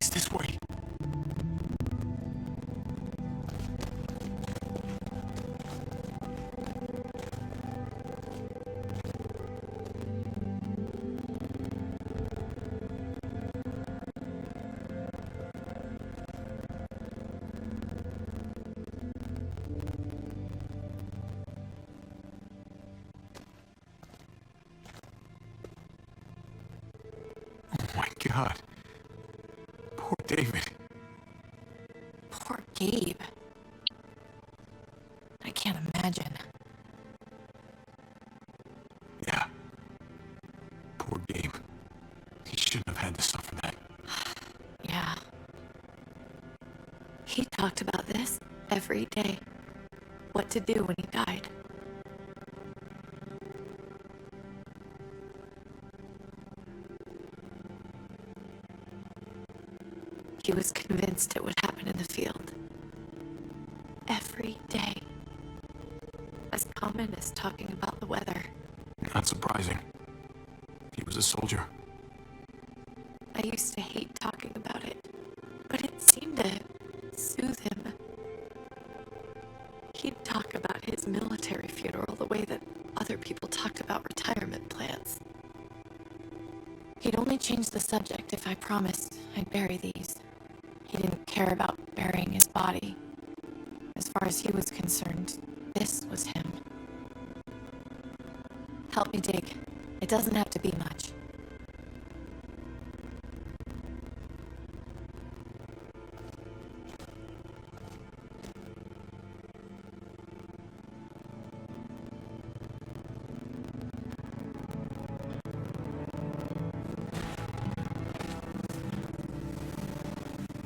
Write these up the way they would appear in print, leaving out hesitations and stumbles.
It's this way. Oh my God. Poor David. Poor Gabe. I can't imagine. Yeah. Poor Gabe. He shouldn't have had to suffer that. Yeah. He talked about this every day. What to do when he died. He was convinced it would happen in the field. Every day. As common as talking about the weather. Not surprising. He was a soldier. I used to hate talking about it, but it seemed to soothe him. He'd talk about his military funeral the way that other people talked about retirement plans. He'd only change the subject if I promised I'd bury these. He didn't care about burying his body. As far as he was concerned, this was him. Help me dig. It doesn't have to be much.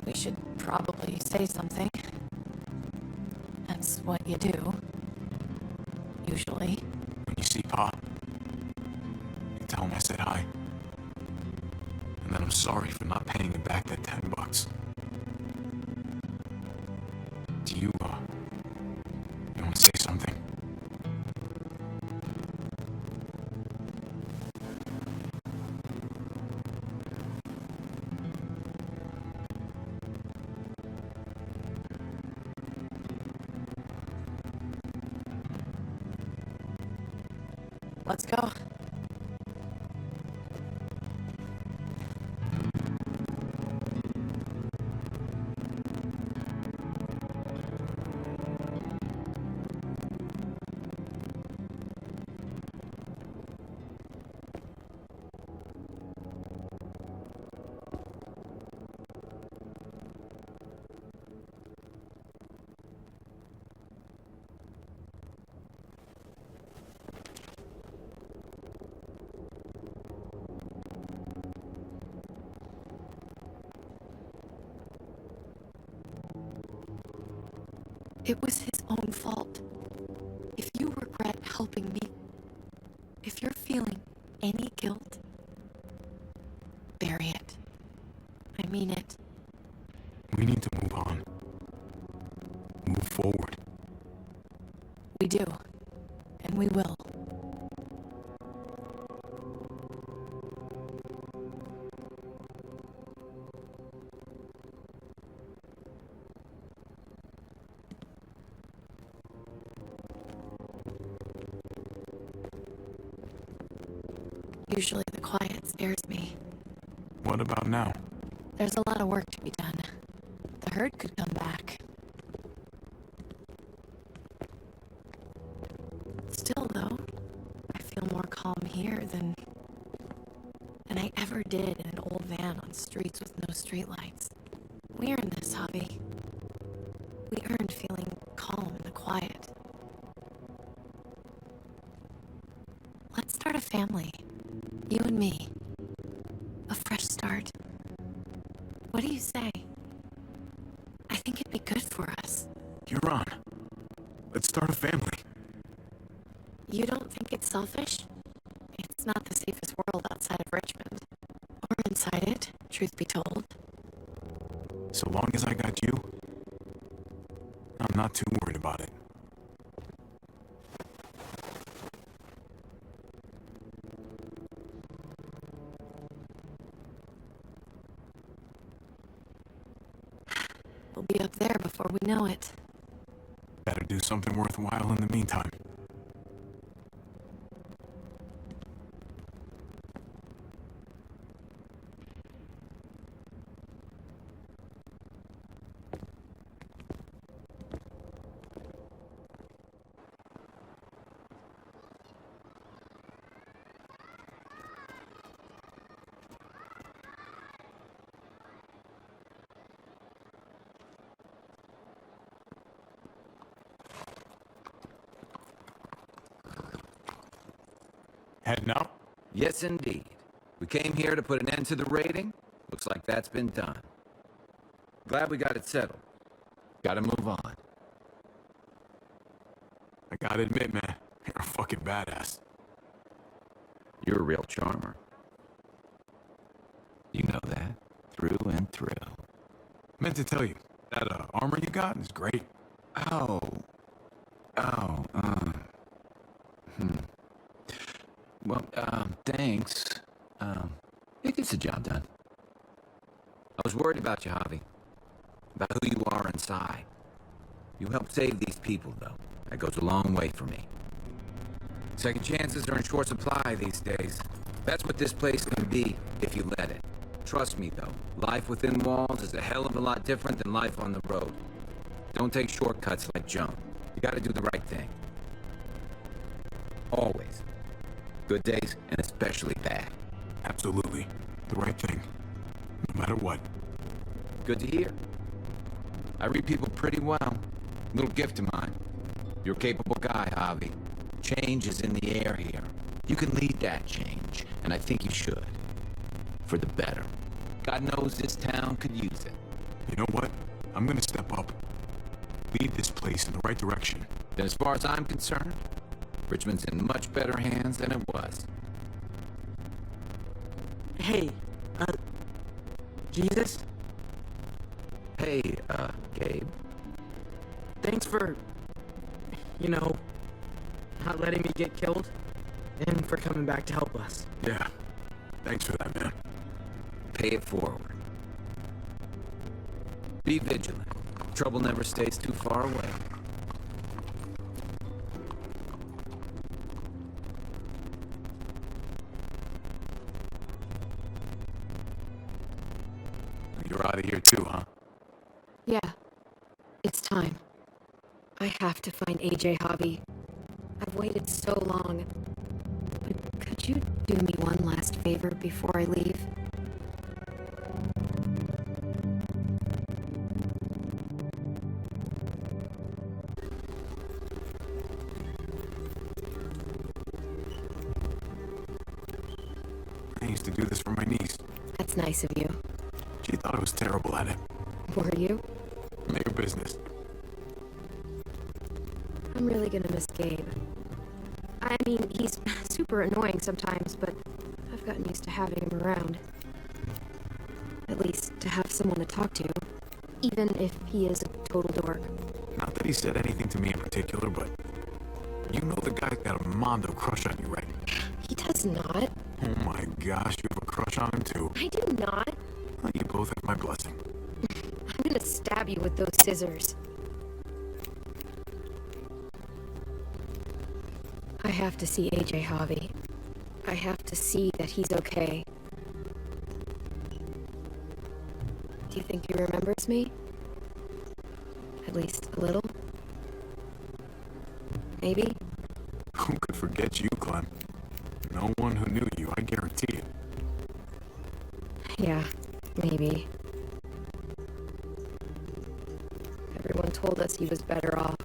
We should probably say something. That's what you do. Usually. When you see Pa, you tell him I said hi. And that I'm sorry for not paying him back that $10. Do you want to say something? Let's go. It was his own fault. If you regret helping me, if you're feeling any guilt, bury it. I mean it. We need to move on. Move forward. We do. And we will. Usually the quiet scares me. What about now? There's a lot of work to be done. The herd could come back. Still, though, I feel more calm here than I ever did in an old van on streets with no streetlights. We earned this, Javi. We earned feeling calm in the quiet. Let's start a family. You and me. A fresh start. What do you say? I think it'd be good for us. You're on. Let's start a family. You don't think it's selfish? It's not the safest world outside of Richmond. Or inside it, truth be told. So long as I got you, I'm not too worried about it. We'll be up there before we know it. Better do something worthwhile in the meantime. Heading out? Yes, indeed. We came here to put an end to the raiding. Looks like that's been done. Glad we got it settled. Gotta move on. I gotta admit, man, you're a fucking badass. You're a real charmer. You know that, through and through. Meant to tell you, that armor you got is great. Oh. Well, thanks. It gets the job done. I was worried about you, Javi. About who you are inside. You helped save these people, though. That goes a long way for me. Second chances are in short supply these days. That's what this place can be, if you let it. Trust me, though. Life within walls is a hell of a lot different than life on the road. Don't take shortcuts like Joan. You gotta do the right thing. Always. Good days, and especially bad. Absolutely. The right thing. No matter what. Good to hear. I read people pretty well. Little gift of mine. You're a capable guy, Javi. Change is in the air here. You can lead that change, and I think you should. For the better. God knows this town could use it. You know what? I'm gonna step up. Lead this place in the right direction. Then as far as I'm concerned, Richmond's in much better hands than it was. Hey, Jesus? Hey, Gabe. Thanks for, not letting me get killed, and for coming back to help us. Yeah. Thanks for that, man. Pay it forward. Be vigilant. Trouble never stays too far away. You're out of here too, huh? Yeah. It's time. I have to find AJ Hobby. I've waited so long. But could you do me one last favor before I leave? I used to do this for my niece. That's nice of you. She thought I was terrible at it. Were you? Your business. I'm really gonna miss Gabe. I mean, he's super annoying sometimes, but I've gotten used to having him around. At least to have someone to talk to, even if he is a total dork. Not that he said anything to me in particular, but you know the guy's got a mondo crush on you, right? He does not. Oh my gosh, you have a crush on him too. I do not. Well, you both have my blessing. I'm gonna stab you with those scissors. I have to see AJ Hobby. I have to see that he's okay. Do you think he remembers me? At least a little? Maybe? Who could forget you, Clem? No one who knew you, I guarantee it. Yeah, maybe. Everyone told us he was better off.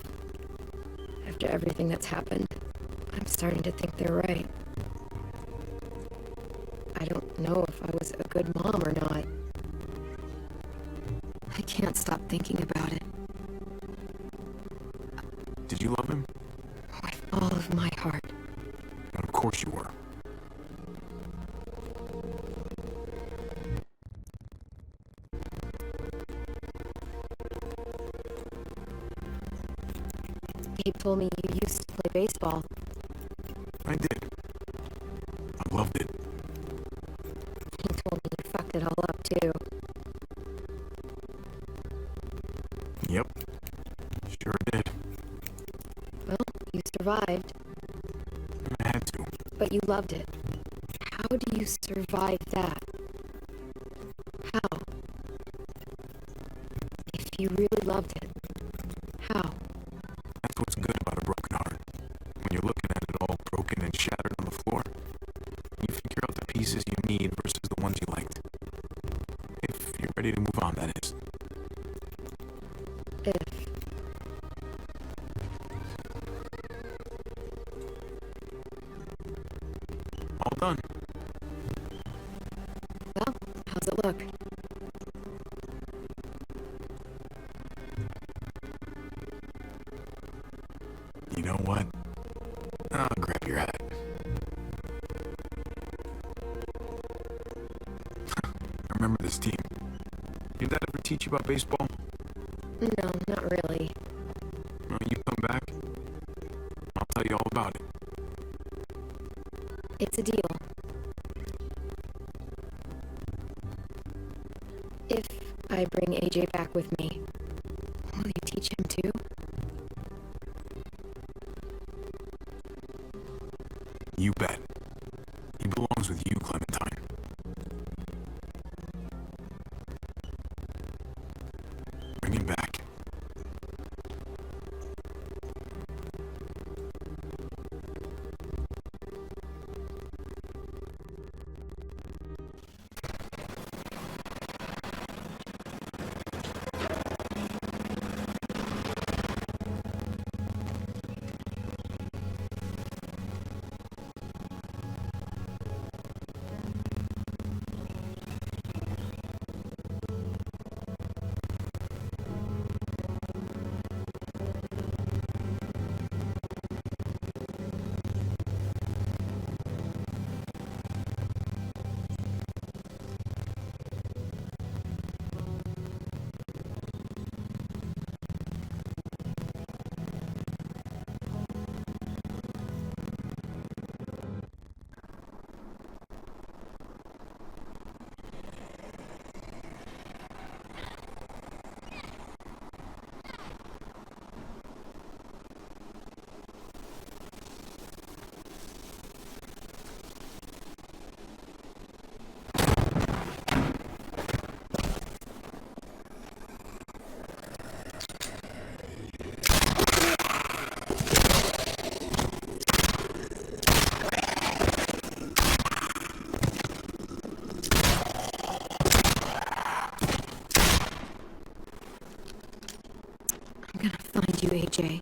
After everything that's happened, I'm starting to think they're right. I don't know if I was a good mom or not. I can't stop thinking about it. Did you love him? With all of my heart. And of course you were. Gabe told me you used to play baseball. I did. I loved it. He told me you fucked it all up, too. survived, I had to. but you loved it. How do you survive that? How? If you really loved it, how? That's what's good about a broken heart. When you're looking at it all broken and shattered on the floor, you figure out the pieces you need versus the ones you liked. If you're ready to move on, that is. If. All done. Well, how's it look? You know what? I'll grab your hat. I remember this team. Did that ever teach you about baseball? No, not really. Well, you come back, I'll tell you all about it. It's a deal. If I bring AJ back with me, will you teach him too? You bet. He belongs with you, Clementine. Bring him back. I'm gonna find you, AJ.